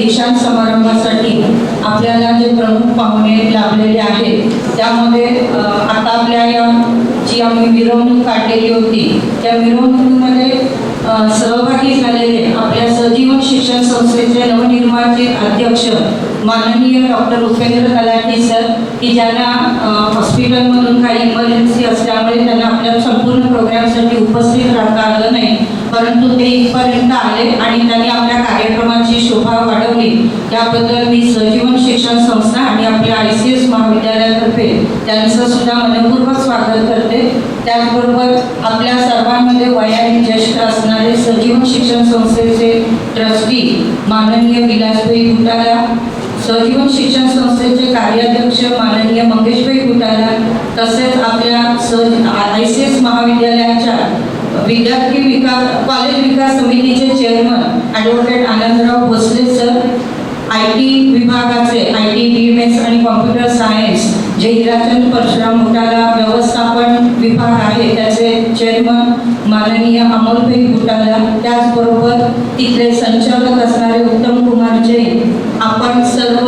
दीक्षांत समारंभासाठी आपल्याला जे प्रमुख पाहुणे लाभलेले आहेत त्यामध्ये आता आपल्या या जी आम्ही मिरवणूक काढलेली होती त्या मिरवणुकीमध्ये सहभागी झालेले आपल्या सजीवन शिक्षण संस्थेचे नवनिर्माचित अध्यक्ष माननीय डॉक्टर उपेंद्र तलाठी सर, की ज्यांना हॉस्पिटलमधून काही इमर्जन्सी असल्यामुळे त्यांना आपल्या संपूर्ण प्रोग्रामसाठी उपस्थित राहता आलं नाही, परंतु ते इथपर्यंत आले आणि त्यांनी आपल्या कार्यक्रमाची शोभा वाढवली। त्याबद्दल मी सजीवन शिक्षण संस्था आणि आपल्या ICS महाविद्यालयातर्फे त्यांचं सुद्धा मनपूर्वक स्वागत करते। त्याचबरोबर आपल्या सर्वांमध्ये वयाने ज्येष्ठ असणारे सजीवन शिक्षण संस्थेचे ट्रस्टी माननीय विलासभाई गुटाला, सजीवन शिक्षण संस्थेचे कार्याध्यक्ष माननीय मंगेशभाई गुटाला, तसेच आपल्या ICS महाविद्यालयाच्या विद्यार्थी विकास कॉलेज विकास समितीचे chairman advocate Anandrao Bhosale sir, IT विभागाचे IT BMS आणि कॉम्प्युटर सायन्स जे हिराचंद परशुराम घोटाला व्यवस्थापन विभाग आहे त्याचे चेअरमन माननीय अमोलभाई घोटाला, त्याचबरोबर तिथले संचालक असणारे उत्तम कुमार जैन, आपण सर्व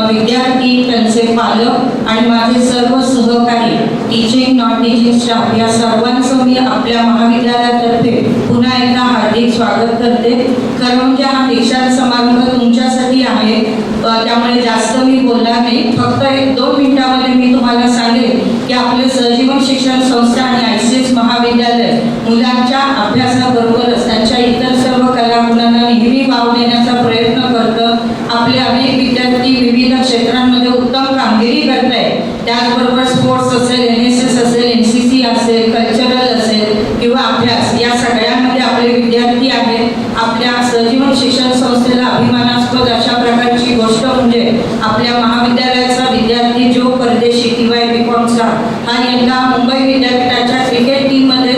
विद्यार्थी, त्यांचे पालक आणि माझे सर्व सहकारी, टीचिंग नॉन टीचिंग स्टाफ या सर्वांचं मी आपल्या महाविद्यालयातर्फे पुन्हा एकदा हार्दिक स्वागत करते। खरं म्हणजे हा दीक्षांत समारंभ तुमच्यासाठी आहे, त्यामुळे जास्त मी बोलणार नाही, फक्त 1-2 मिनिटांमध्ये मी तुम्हाला सांगेन की आपले सजीवन शिक्षण संस्था आणि ICS महाविद्यालय मुलांच्या अभ्यासाबरोबरच त्यांच्या इतर सर्व कलागुणांना नेहमी वाव देण्याचा प्रयत्न करतं। आपले अनेक विद्यार्थी विविध क्षेत्रांमध्ये उत्तम कामगिरी करत आहेत, त्याचबरोबर स्पोर्ट्स असेल, NSS असेल, NCC असेल, कल्चरल असेल किंवा अभ्यास या सगळ्यांमध्ये आपले विद्यार्थी आहेत। आपल्या सजीवन शिक्षण संस्थेला अभिमानास्पद अशा प्रकारची गोष्ट म्हणजे आपल्या महाविद्यालयाचा विद्यार्थी जो परदेशी किंवा BComचा हा यंदा मुंबई विद्यापीठाच्या क्रिकेट टीममध्ये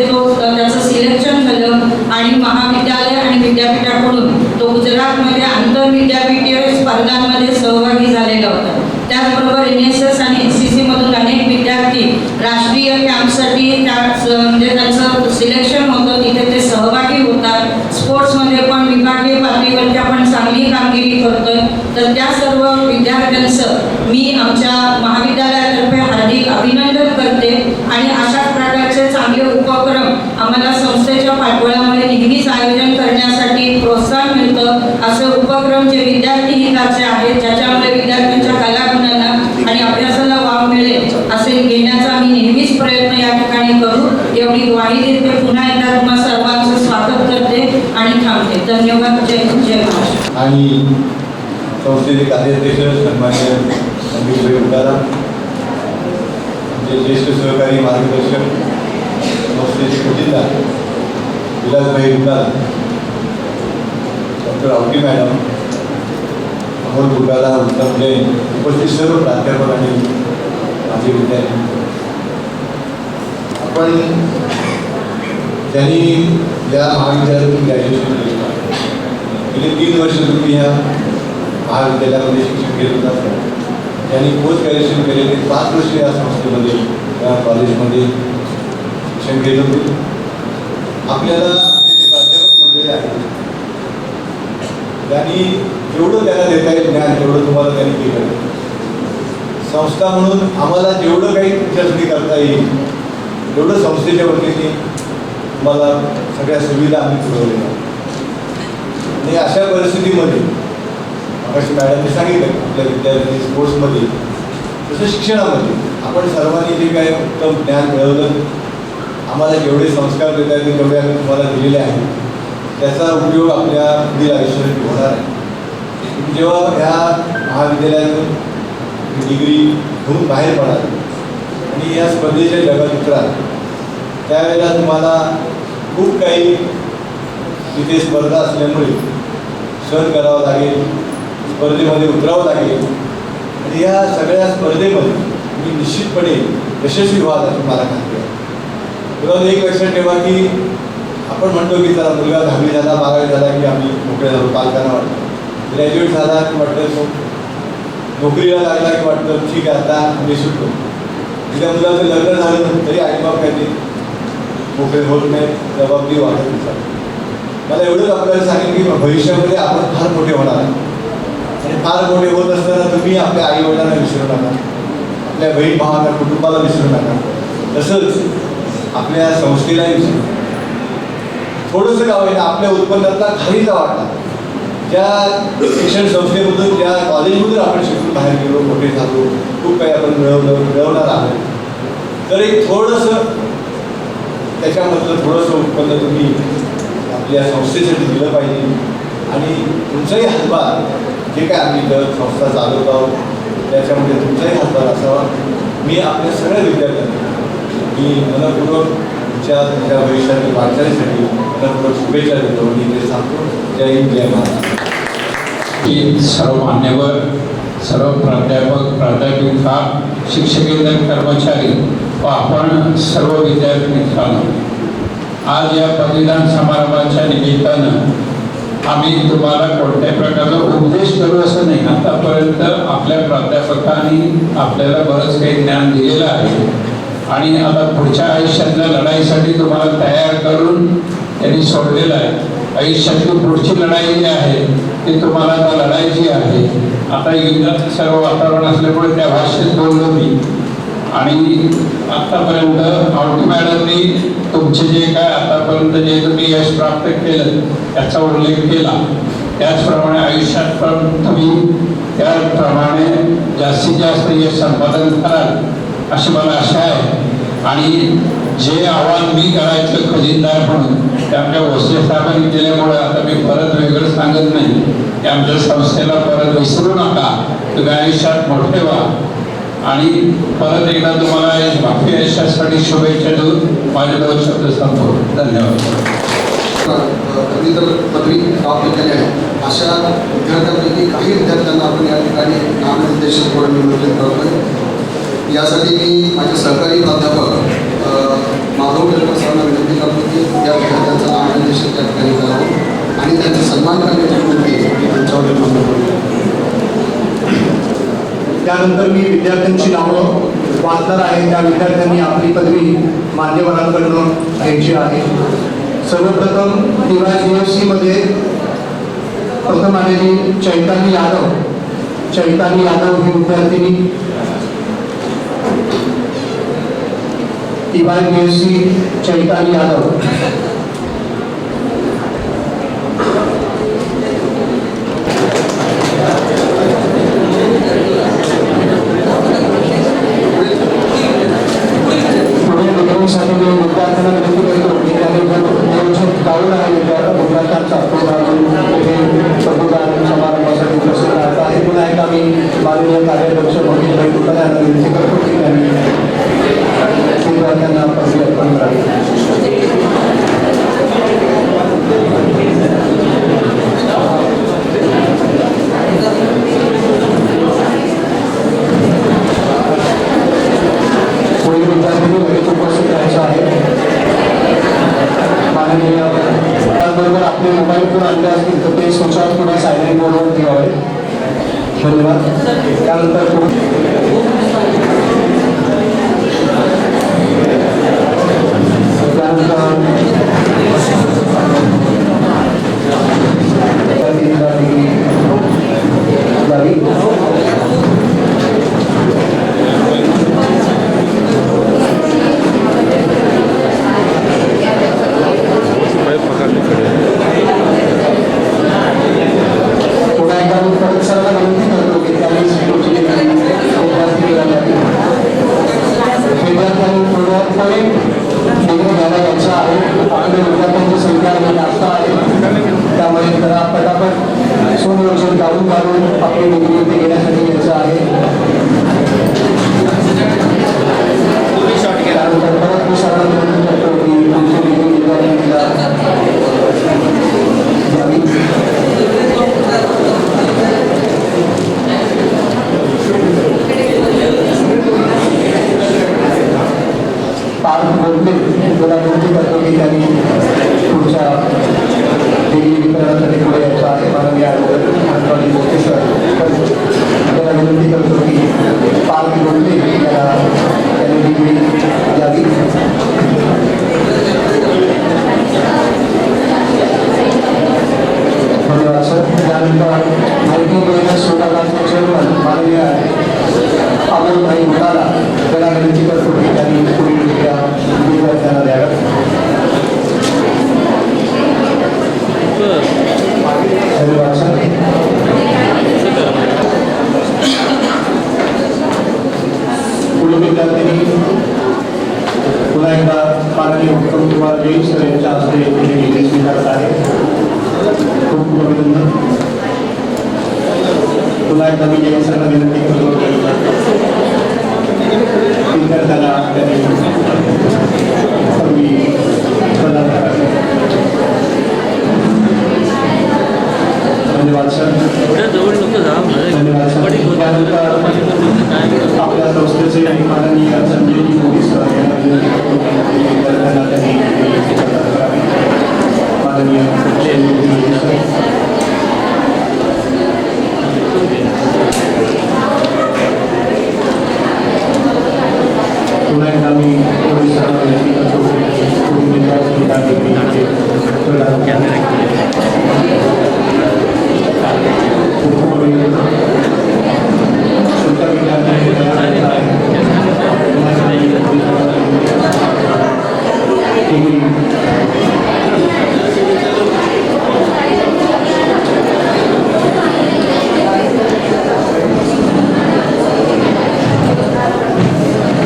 त्याचं सिलेक्शन झालं आणि महाविद्यालय आणि विद्यापीठाकडून तो गुजरातमध्ये आंतरविद्यापीठीय स्पर्धांमध्ये सहभागी झालेला होता। त्याचबरोबर NSS आणि NCC मधून अनेक विद्यार्थी राष्ट्रीय कॅम्पसाठी म्हणजे त्यांचं सिलेक्शन होतं, तिथे ते सहभागी होतात। स्पोर्ट्समध्ये पण विभागीय पातळीवरती आपण चांगली कामगिरी करतोय, तर त्या सर्व विद्यार्थ्यांचं मी आमच्या महाविद्यालयातर्फे हार्दिक अभिनंदन करते आणि अशाच प्रकारचे चांगले उपक्रम आम्हाला संस्थेच्या पाठबळामुळे नेहमीच आयोजन करण्यासाठी प्रोत्साहन मिळतं। असे उपक्रम जे विद्यार्थी हिताचे आहेत, ज्याच्यामुळे विद्यार्थ्यांच्या कलागुणांना आणि अभ्यासाला वाव मिळेल असे घेण्याचा आम्ही नेहमीच प्रयत्न या ठिकाणी करू, एवढी ग्वाही देते। पुन्हा एकदा तुम्हा सर्वांचं स्वागत करते आणि थांबते। धन्यवाद। जय हिंद, जय महाराष्ट्र। आणि संस्थेचे कार्याध्यक्ष सन्माननीय मंगेशभाई गुटाला, आमचे ज्येष्ठ सहकारी मार्गदर्शक संस्थेचे खजिनदार विलासभाई गुटाला, डॉक्टर आवटी मॅडम, अमोल गुटाला, उत्तम जैन, उपस्थित सर्व प्राध्यापक आणि माझे विद्यार्थी, आपण ज्यांनी या महाविद्यालयातून ग्रॅज्युएशन केलं, गेले 3 वर्ष तुम्ही ह्या महाविद्यालयामध्ये शिक्षण घेत होता, त्यांनी पोस्ट ग्रॅज्युएशन केले ते 5 वर्ष या संस्थेमध्ये या कॉलेजमध्ये शिक्षण घेत होते। आपल्याला जे प्राध्यापक मंडळी आहेत त्यांनी जेवढं त्यांना देता येईल ज्ञान तेवढं तुम्हाला त्यांनी केलं। संस्था म्हणून आम्हाला जेवढं काही तुमच्यासाठी करता येईल तेवढं संस्थेच्या वतीने तुम्हाला सगळ्या सुविधा आम्ही पुरवल्या। आणि अशा परिस्थितीमध्ये आकाश मॅडमने सांगितलं आपल्या विद्यार्थी स्पोर्ट्समध्ये तसं शिक्षणामध्ये आपण सर्वांनी जे काही उत्तम ज्ञान मिळवलं, आम्हाला जेवढे संस्कार देता येतील तेवढे आम्ही तुम्हाला दिलेले आहेत, त्याचा उपयोग आपल्या पुढील आयुष्यात होणार आहे। जेव्हा ह्या महाविद्यालयातून डिग्री घेऊन बाहेर पडाल आणि या स्पर्धेच्या जगात उतराल, त्यावेळेला तुम्हाला खूप काही तिथे स्पर्धा असल्यामुळे सहन करावं लागेल, स्पर्धेमध्ये उतरावं लागेल आणि या सगळ्या स्पर्धेमध्ये तुम्ही निश्चितपणे यशस्वी व्हाल अशी मला खात्री आहे। तुला एक लक्षात ठेवा की आपण म्हणतो की चला मुलगा 10वी झाला, 12वी झाला की आम्ही मोकळे झालो, पालकांना वाटतं, ग्रॅज्युएट झाला की वाटतं नोकरीला लागला की वाटतं ठीक आहे आता आम्ही सुटतो। तिच्या मुलाचं लग्न झालं तरी आईबाप काय ते मोकळे होत नाही, जबाबदारी वाटत नसतात। मला एवढंच आपल्याला सांगेल की भविष्यामध्ये आपण फार मोठे होणार आहे फार मोठे होत असताना तुम्ही आपल्या आई वडिलांना विसरू नका, आपल्या बहीण भावांना, कुटुंबाला विसरू नका. तसंच आपल्या संस्थेलाही विसरू नका. थोडंसं गाव आहे ना आपल्या उत्पन्नातला खालीचा वाटा, ज्या शिक्षण संस्थेमधून ज्या कॉलेजमधून आपण शिकून बाहेर गेलो, मोठे झालो, खूप काही आपण मिळवणार आहोत, तर एक थोडंसं त्याच्यामधलं थोडंसं उत्पन्न तुम्ही आपल्या संस्थेसाठी दिलं पाहिजे. आणि तुमचाही हातभार, जे काय आम्ही संस्था चालवत आहोत त्याच्यामध्ये तुमचाही हातभार असावा. मी आपल्या सगळ्या विद्यार्थ्यांना मी मनपूर्वक तुमच्या भविष्यातील वाटचालीसाठी मनपूर्वक शुभेच्छा देतो आणि ते सांगतो. जय हिंद, जय महाराष्ट्र. सर्व मान्यवर, सर्व प्राध्यापक, प्राध्यापिका, शिक्षकेतर कर्मचारी व आपण सर्व विद्यार्थी मित्रांनो, आज या पदवीदान समारंभाच्या निमित्तानं आम्ही तुम्हाला कोणत्याही प्रकारचा उपदेश करू असं नाही. आतापर्यंत आपल्या प्राध्यापकांनी आपल्याला बरंच काही ज्ञान दिलेलं आहे आणि आता पुढच्या आयुष्यातल्या लढाईसाठी तुम्हाला तयार करून त्यांनी सोडलेलं आहे. आयुष्यातली पुढची लढाई जी आहे ती तुम्हाला आता लढायची आहे. आता युद्धाचं सर्व वातावरण असल्यामुळे त्या भाषेत बोललो मी. आणि आत्तापर्यंत आवटी मॅडमनी तुमचे जे काय आतापर्यंत जे तुम्ही यश प्राप्त केलं त्याचा उल्लेख केला. त्याचप्रमाणे आयुष्यात पण तुम्ही त्याप्रमाणे जास्तीत जास्त यश संपादन कराल अशी मला आशा आहे. आणि जे आव्हान मी करायचं खजिनदार म्हणून ते आमच्या भोसले साहेबांनी केल्यामुळे आता मी परत वेगळं सांगत नाही की आमच्या संस्थेला परत विसरू नका. तुम्ही आयुष्यात मोठे व्हा आणि परत एकदा तुम्हाला बाकी आयुष्यासाठी शुभेच्छा देऊन माझे 2 शब्द संपवतो. धन्यवाद. पदवी प्राप्त केली आहे अशा विद्यार्थ्यांपैकी काही विद्यार्थ्यांना आपण या ठिकाणी नामनिर्देशन करून निमंत्रित करतोय. यासाठी मी माझे सहकारी प्राध्यापक माधव टिळक सरांना विनंती करतो की या विद्यार्थ्यांचं नामनिर्देशन त्या ठिकाणी करावं आणि त्यांचा सन्मान करण्याची विनंती मी त्यांच्यावर करतो. त्यानंतर मी विद्यार्थ्यांची नावं वाचणार आहे. त्या विद्यार्थ्यांनी आपली पदवी मान्यवरांकडून घ्यायची आहे. सर्वप्रथम TYBFC मध्ये प्रथम आलेली चैताली यादव. चैताली यादव ही विद्यार्थिनी TYBFC चैताली यादव. साठी मी विद्यार्थ्यांना विनंती करतो की त्यांनी गाऊन आहे विद्यार्थ्यांचा पदवीदान समारंभासाठी उपस्थित राहत आहे. पुन्हा एकदा मी माननीय कार्याध्यक्ष मोहितभाई तुकाला यांना विनंती करतो की त्यांनी विद्यार्थ्यांना पदवी अर्पण करावी. पुढील विद्यार्थ्यांनी लगेच उपस्थित राहायचं आहे. माननीय त्याचबरोबर आपले मोबाईल फोन आणले असतील तर ते स्विच ऑफ किंवा सायलेंट मोडवर ठेवावे. धन्यवाद. त्यानंतर त्यामुळे जरा पटापट सोनवर्षण काढून आपली डिग्री इथे घेण्यासाठी यायचं आहे. त्यानंतर परत मी सर्वांना विनंती करतो की आमची डिग्री पार्थ बोलते मला विनंती करतो की त्यांनी पुढच्या डिग्री वितरणासाठी पुढे यायचं आहे. माननीय आंतरवाडी बोलते सर त्याला विनंती करतो की पार्थ बोलते त्यांनी डिग्री द्यावी. धन्यवाद सर. त्यानंतर माहिती मिळण्यास विभागाचे चेअरमन माननीय अमोलभाई मुताला त्यांना विनंती करतो की त्यांनी पुढील विद्यार्थ्यांना द्याव्यात. धन्यवाद सर. पुढील विद्यार्थ्यांनी पुन्हा एकदा माननीय उत्तम कुमार जैन सर यांच्या हस्ते डिग्री स्वीकारत आहे. खूप खूप अभिनंदन. पुन्हा एकदा मी जैन सरला विनंती करतो विद्यार्थ्याला त्यांनी पदवी प्रदान करावी. धन्यवाद सर. धन्यवाद सर. त्यानंतर आपल्या संस्थेचे माननीय संजयजी मोदी सर यांना विनंती करतो की विद्यार्थ्यांना त्यांनी प्रदान करावी. माननीय संजयजी मोदी सर. पुन्हा एकदा मी पोलीस सरांना विनंती करतो की पुढील विद्यार्थ्यांना डिग्री प्रदान करावी.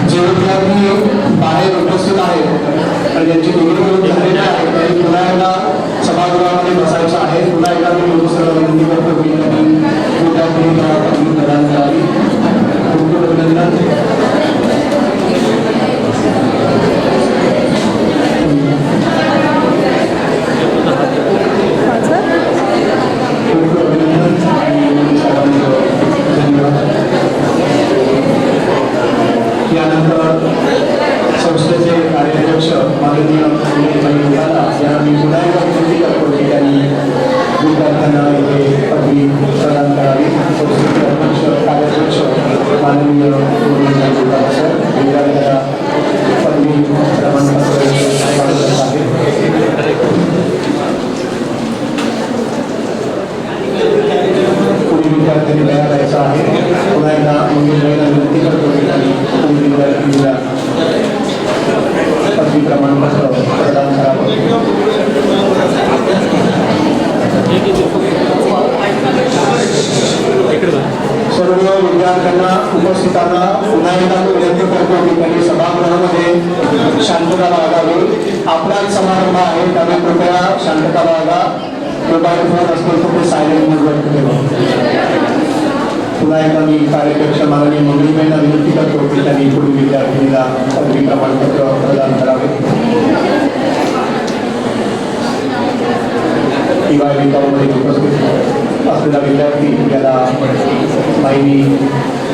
जे विद्यार्थी बाहेर उपस्थित आहेत आणि ज्यांची निवडणूक झालेली आहे त्यांनी पुन्हा एकदा सभागृहामध्ये बसायचं आहे. पुन्हा एकदा मी दुसऱ्याला विनंती करतो की त्यांनी विद्यार्थ्यांनी प्रदान करावी. खूप खूप अभिनंदन. खूप अभिनंदन आणि सर्वांचं धन्यवाद. यानंतर संस्थेचे कार्याध्यक्ष माननीय अमोलभाई मुताला यांना मी पुन्हा एकदा विनंती करतो की त्यांनी विद्यार्थ्यांना इथे पदवी प्रदान करावी. संस्थेचे अध्यक्ष कार्याध्यक्ष माननीय अमोलभाई मुताला सर विद्यार्थ्यांना पदवी प्रमाणपत्र करत आहेत. पुढील विद्यार्थ्यांनी तयार राहायचं आहे. पुन्हा एकदा मंगेशभाईंना विनंती करतो की त्यांनी पुढील विद्यार्थ्यांना पदवी प्रमाणपत्र प्रदान करावं. सर्व विद्यार्थ्यांना उपस्थितांना पुन्हा एकदा विनंती करतो की त्यांनी सभागृहामध्ये शांतता बाळगावी. आपलाच समारंभ आहे त्यामुळे कृपया शांतता बाळगा. मोबाईल फोन असतील तर ते सायलेंट मोडवर ठेवा. पुन्हा एकदा मी कार्याध्यक्ष माननीय मंगेशभाईंना विनंती करतो की त्यांनी पुढील विद्यार्थ्यांना पदवी प्रमाणपत्र प्रदान करावे. टीवाय मध्ये उपस्थित असलेला विद्यार्थी याला माहिती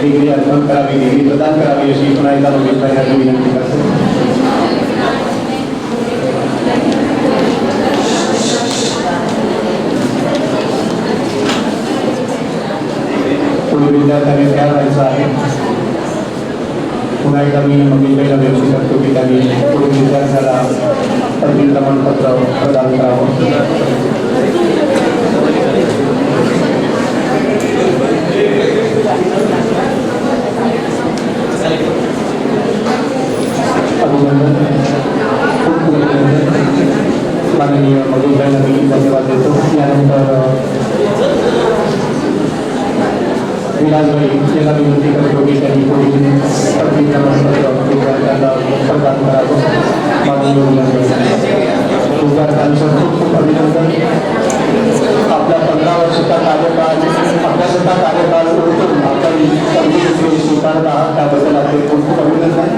डिग्री अर्पण करावी, डिग्री प्रदान करावी अशी पुन्हा एकदा मंगेशभाईंना विनंती करतो. विद्यार्थ्यांनी तयार राहायचं आहे. पुन्हा एकदा मी मंगेशभाईला विनंती करतो की त्यांनी पुढील विद्यार्थ्याला पदवी प्रमाणपत्र प्रदान करावं. अभिनंदन. खूप खूप अभिनंदन. माननीय मंगेशभाईला मी धन्यवाद देतो. यानंतर विलासभाई यांना विनंती करतो की त्यांनी पुढील पदवी प्रमाणपत्र विद्यार्थ्यांना प्रदान करावं. माननीय विद्यार्थ्यांचं खूप खूप अभिनंदन. आपला 15 वर्षाचा कार्यकाळ अभ्यासाचा कार्यकाळ उलटून आपण पदवी स्वीकारत आहात त्याबद्दल आपले खूप खूप अभिनंदन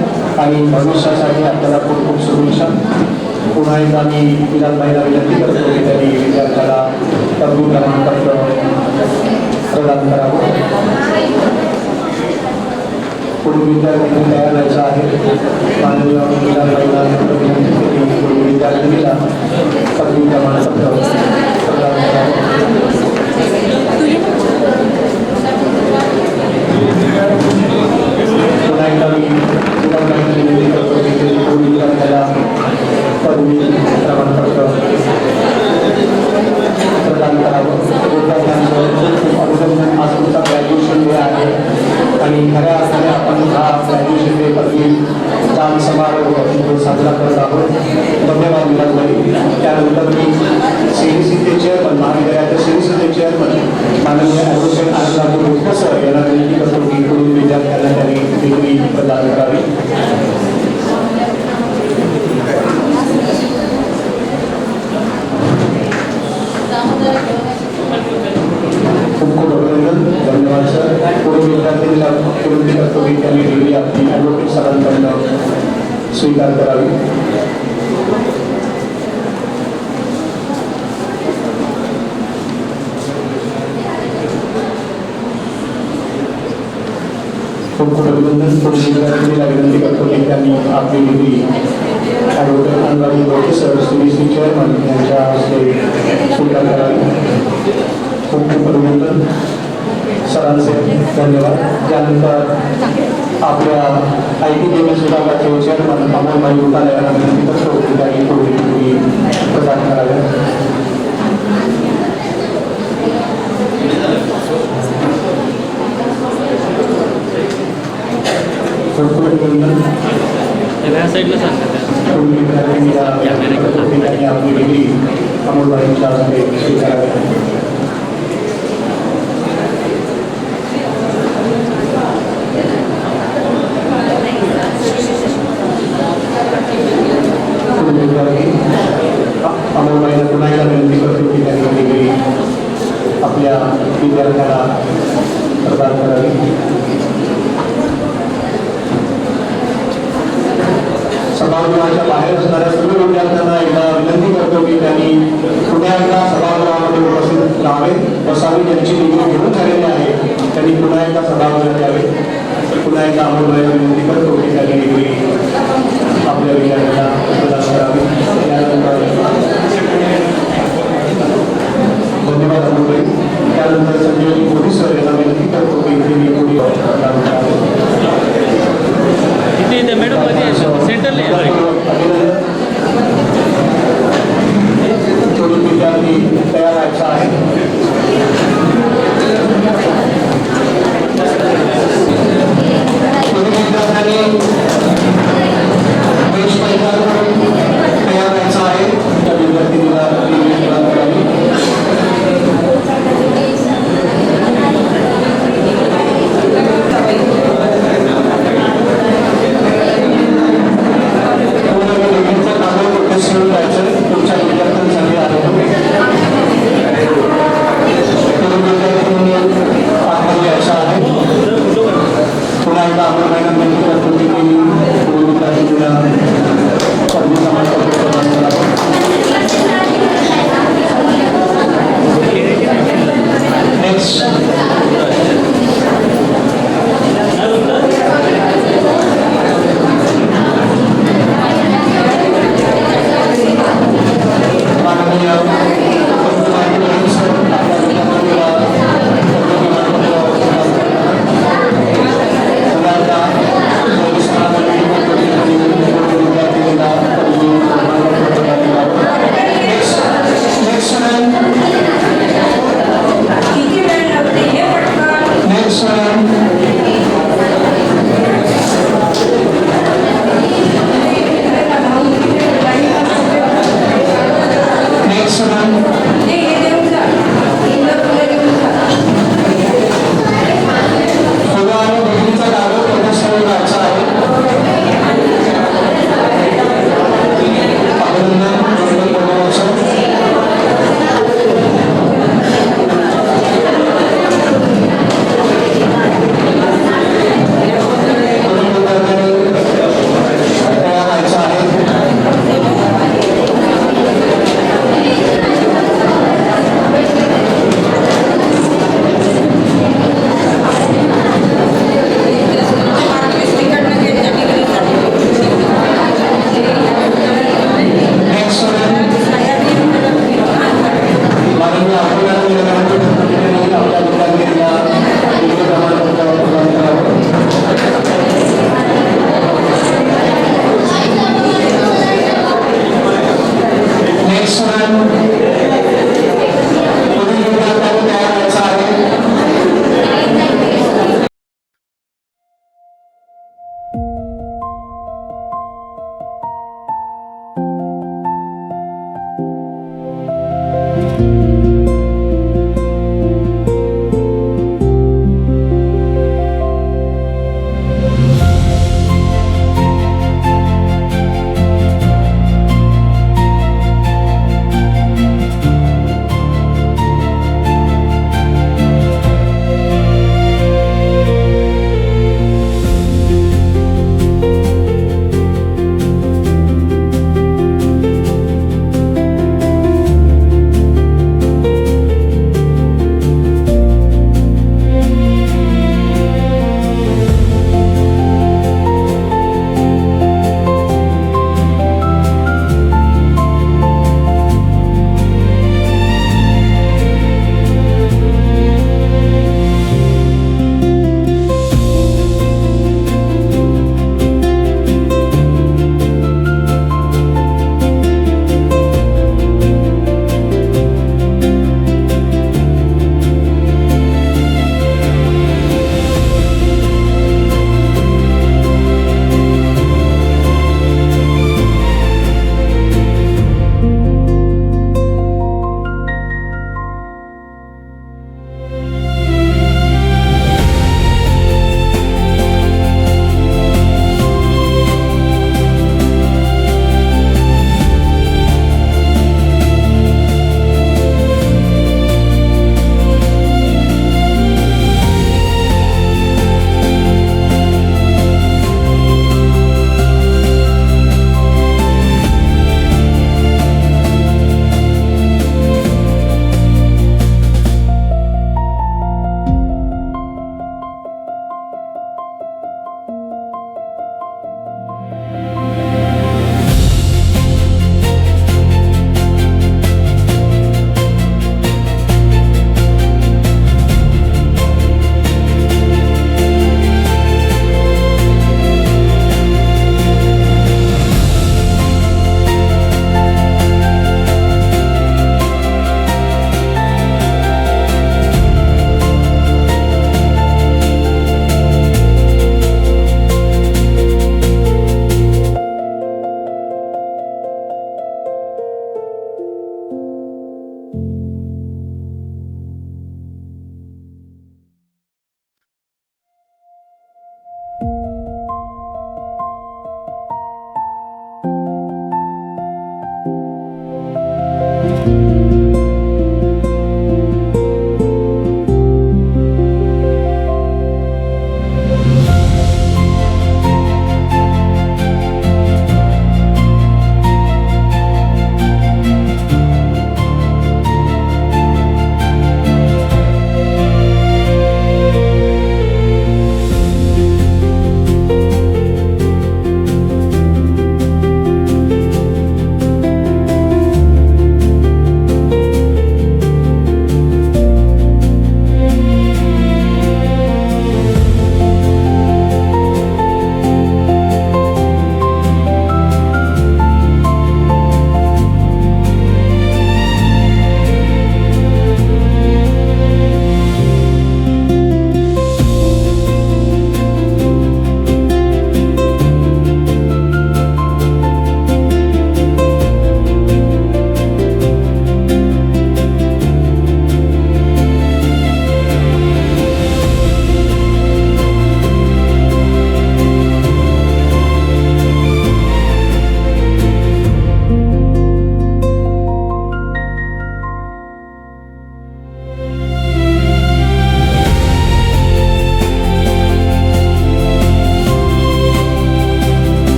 आणि भविष्यासाठी आपल्याला खूप खूप शुभेच्छा. पुन्हा एकदा मी विलासभाईला विनंती करतो की त्यांनी विद्यार्थ्याला पदवी प्रमाणपत्र प्रदान करावं. पुढील विद्यार्थ्यांनी तयार राहायचं आहे. माननीय विलासभाईला पुढील विद्यार्थ्यांना पदवी प्रमाणपत्र प्रदान करावं. पुन्हा एकदा मी विलासभाईला विनंती करतो की पुढील विद्यार्थ्याला पदवी प्रमाणपत्र प्रदान करावं. विद्यार्थ्यांचं पुढे विद्यार्थ्यांना विनंती करतो की त्यांनी डिग्री आपली ॲडव्होकेट सरांकडनं स्वीकार करावी. खूप खूप अभिनंदन. पुढे विद्यार्थ्यांना विनंती करतो की त्यांनी आपली डिग्री ॲडव्होकेट अनुरागी प्रोफेसर श्री चेअरमन यांच्या हस्ते स्वीकार करावी. खूप खूप अभिनंदन सरांचे धन्यवाद. त्यानंतर आपल्या ITBMS विभागाचे चेअरमन अमोलभाई उटाले यांना विनंती करतो की त्यांनी पुढील डिग्री प्रदान कराव्या. खूप खूप अभिनंदन. साईडला सांगा पुढील विद्यार्थ्यांनी आपली डिग्री अमोलभाईंच्या हस्ते स्वीकारावी. अमोलबाईंना पुन्हा एकदा विनंती करतो की त्यांनी डिग्री आपल्या विद्यार्थ्याला प्रदान करावी. सभागृहाच्या बाहेर असणाऱ्या सर्व विद्यार्थ्यांना एकदा विनंती करतो की त्यांनी पुन्हा एकदा सभागृहामध्ये उपस्थित राहावे. बसावी. ज्यांची डिग्री घेऊन झालेली आहे त्यांनी पुन्हा एकदा सभागृहात यावे. पुन्हा एकदा अमोलबाईंना विनंती करतो की त्यांनी डिग्री आपल्या विद्यार्थ्यांना प्रदान करावी. धन्यवाद अमोलबाई. त्यानंतर संजीवनी मोदी सर यांना